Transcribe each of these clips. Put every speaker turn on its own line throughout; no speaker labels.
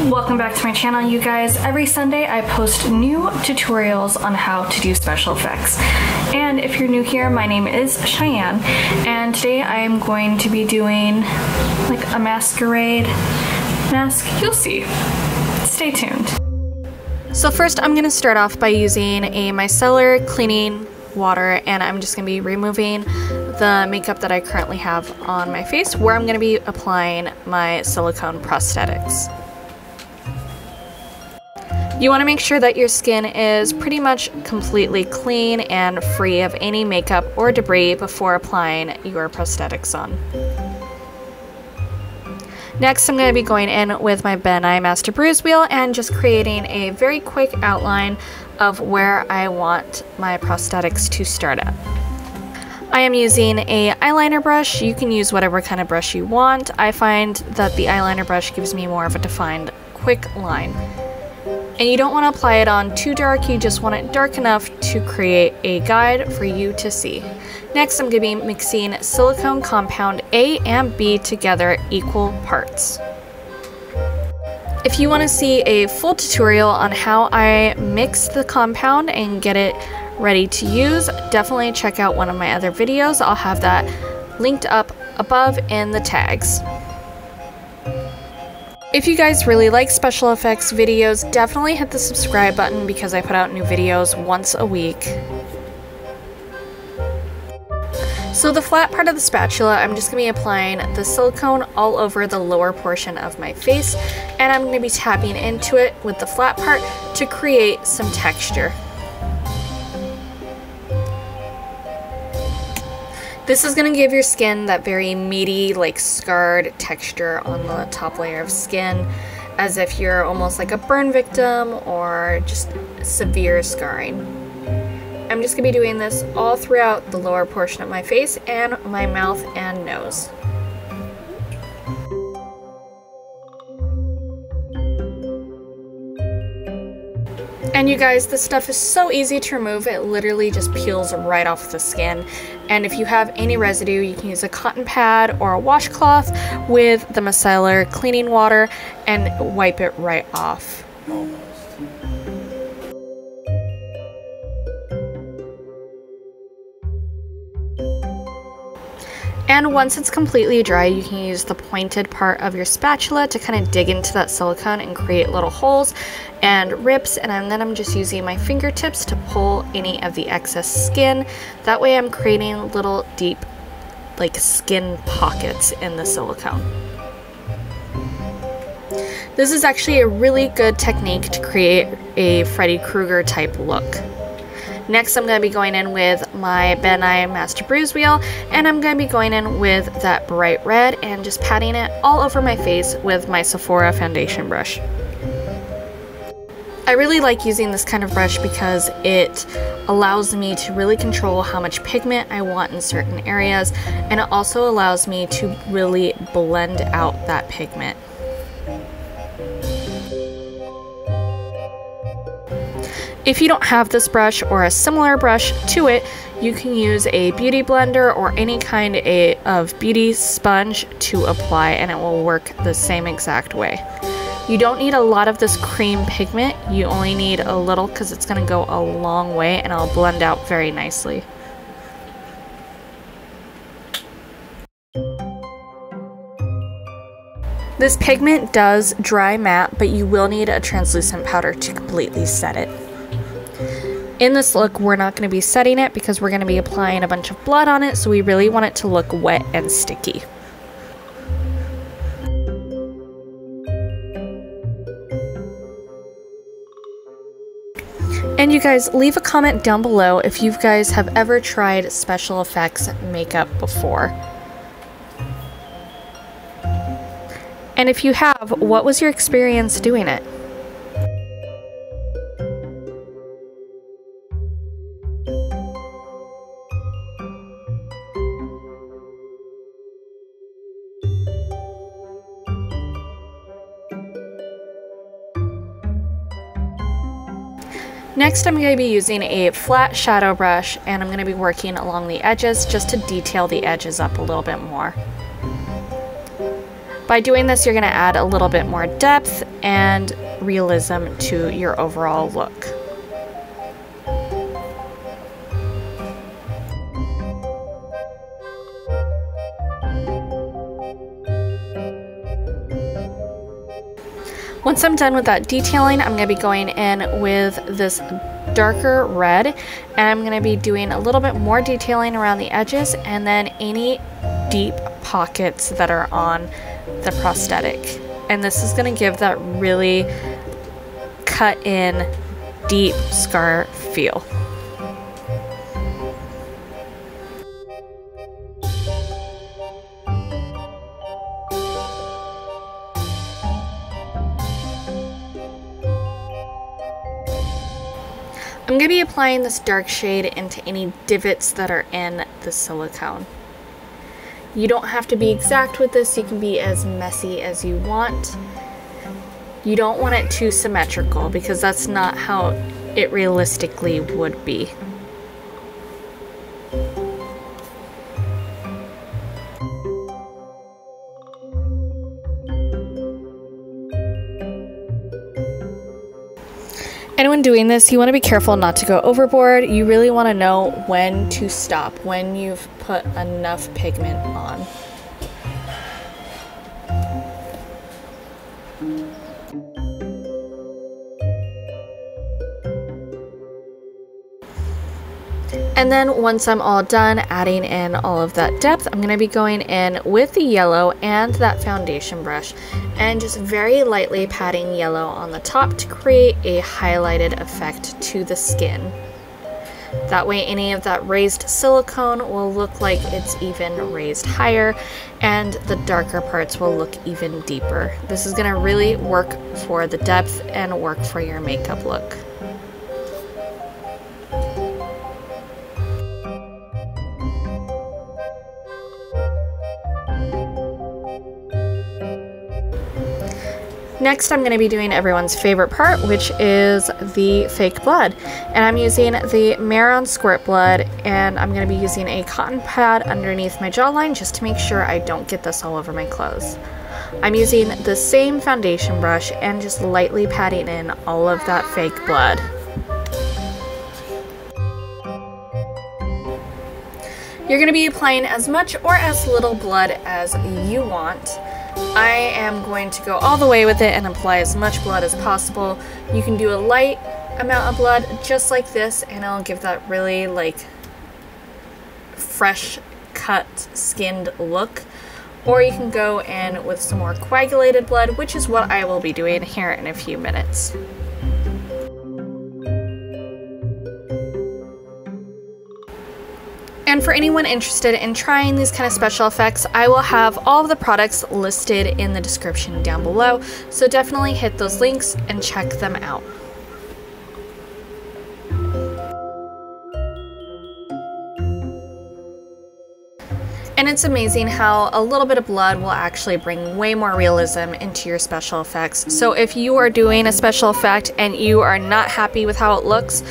Welcome back to my channel, you guys. Every Sunday I post new tutorials on how to do special effects. And if you're new here, my name is Cheyenne, and today I am going to be doing like a masquerade mask. You'll see. Stay tuned. So first I'm going to start off by using a micellar cleaning water, and I'm just going to be removing the makeup that I currently have on my face, where I'm going to be applying my silicone prosthetics. You want to make sure that your skin is pretty much completely clean and free of any makeup or debris before applying your prosthetics on. Next, I'm going to be going in with my Ben Nye Master Bruise Wheel and just creating a very quick outline of where I want my prosthetics to start at. I am using a eyeliner brush. You can use whatever kind of brush you want. I find that the eyeliner brush gives me more of a defined, quick line. And you don't want to apply it on too dark, you just want it dark enough to create a guide for you to see. Next, I'm going to be mixing silicone compound A and B together equal parts. If you want to see a full tutorial on how I mix the compound and get it ready to use, definitely check out one of my other videos. I'll have that linked up above in the tags. If you guys really like special effects videos, definitely hit the subscribe button because I put out new videos once a week. So the flat part of the spatula, I'm just going to be applying the silicone all over the lower portion of my face, and I'm going to be tapping into it with the flat part to create some texture. This is going to give your skin that very meaty, like scarred texture on the top layer of skin, as if you're almost like a burn victim or just severe scarring. I'm just going to be doing this all throughout the lower portion of my face and my mouth and nose. And you guys, this stuff is so easy to remove. It literally just peels right off the skin. And if you have any residue, you can use a cotton pad or a washcloth with the micellar cleaning water and wipe it right off. And once it's completely dry, you can use the pointed part of your spatula to kind of dig into that silicone and create little holes and rips, and then I'm just using my fingertips to pull any of the excess skin. That way I'm creating little deep like skin pockets in the silicone. This is actually a really good technique to create a Freddy Krueger type look. Next, I'm going to be going in with my Ben Nye Master Bruise Wheel, and I'm going to be going in with that bright red and just patting it all over my face with my Sephora foundation brush. I really like using this kind of brush because it allows me to really control how much pigment I want in certain areas, and it also allows me to really blend out that pigment. If you don't have this brush or a similar brush to it, you can use a beauty blender or any kind of beauty sponge to apply, and it will work the same exact way. You don't need a lot of this cream pigment, you only need a little because it's going to go a long way and it'll blend out very nicely. This pigment does dry matte, but you will need a translucent powder to completely set it. In this look, we're not going to be setting it because we're going to be applying a bunch of blood on it, so we really want it to look wet and sticky. And you guys, leave a comment down below if you guys have ever tried special effects makeup before. And if you have, what was your experience doing it? Next, I'm going to be using a flat shadow brush, and I'm going to be working along the edges just to detail the edges up a little bit more. By doing this, you're going to add a little bit more depth and realism to your overall look. Once I'm done with that detailing, I'm going to be going in with this darker red, and I'm going to be doing a little bit more detailing around the edges and then any deep pockets that are on the prosthetic. And this is going to give that really cut in deep scar feel. I'm going to be applying this dark shade into any divots that are in the silicone. You don't have to be exact with this, you can be as messy as you want. You don't want it too symmetrical because that's not how it realistically would be. And when doing this, you want to be careful not to go overboard. You really want to know when to stop, when you've put enough pigment on. And then once I'm all done adding in all of that depth, I'm going to be going in with the yellow and that foundation brush and just very lightly patting yellow on the top to create a highlighted effect to the skin. That way any of that raised silicone will look like it's even raised higher and the darker parts will look even deeper. This is going to really work for the depth and work for your makeup look. Next, I'm going to be doing everyone's favorite part, which is the fake blood. And I'm using the Mehron Squirt Blood, and I'm going to be using a cotton pad underneath my jawline just to make sure I don't get this all over my clothes. I'm using the same foundation brush and just lightly patting in all of that fake blood. You're going to be applying as much or as little blood as you want. I am going to go all the way with it and apply as much blood as possible. You can do a light amount of blood just like this and it'll give that really like fresh cut skinned look. Or you can go in with some more coagulated blood, which is what I will be doing here in a few minutes. And for anyone interested in trying these kind of special effects, I will have all of the products listed in the description down below, so definitely hit those links and check them out. And it's amazing how a little bit of blood will actually bring way more realism into your special effects. So if you are doing a special effect and you are not happy with how it looks,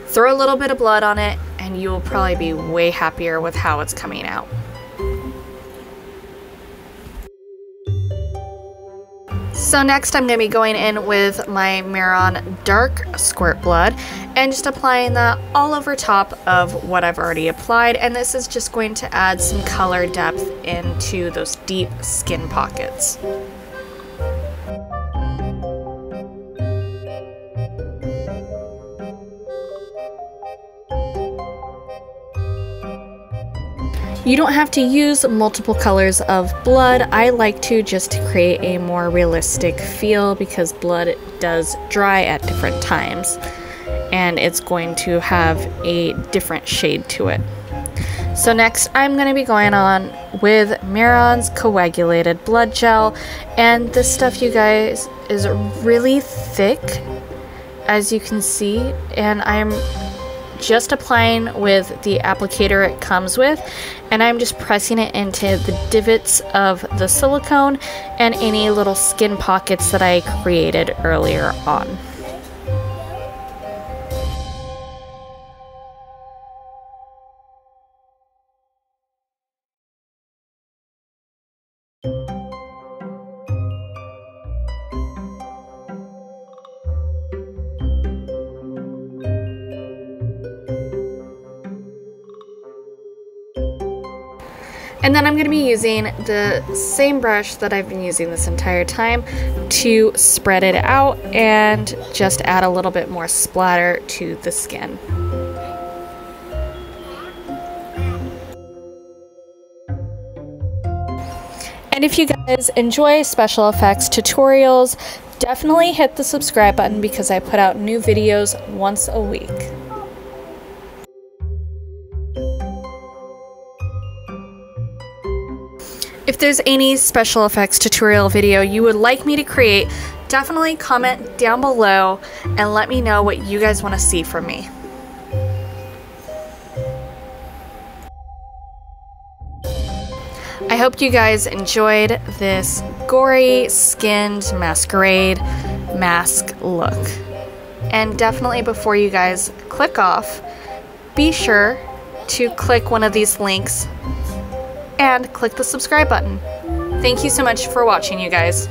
throw a little bit of blood on it and you will probably be way happier with how it's coming out. So next I'm going to be going in with my Mehron Dark Squirt Blood and just applying that all over top of what I've already applied, and this is just going to add some color depth into those deep skin pockets. You don't have to use multiple colors of blood. I like to just to create a more realistic feel because blood does dry at different times and it's going to have a different shade to it. So next I'm going to be going on with Mehron's coagulated blood gel, and this stuff, you guys, is really thick as you can see, and I'm just applying with the applicator it comes with, and I'm just pressing it into the divots of the silicone and any little skin pockets that I created earlier on. And then I'm going to be using the same brush that I've been using this entire time to spread it out and just add a little bit more splatter to the skin. And if you guys enjoy special effects tutorials, definitely hit the subscribe button because I put out new videos once a week. If there's any special effects tutorial video you would like me to create, definitely comment down below and let me know what you guys want to see from me. I hope you guys enjoyed this gory skinned masquerade mask look. And definitely before you guys click off, be sure to click one of these links and click the subscribe button. Thank you so much for watching, you guys.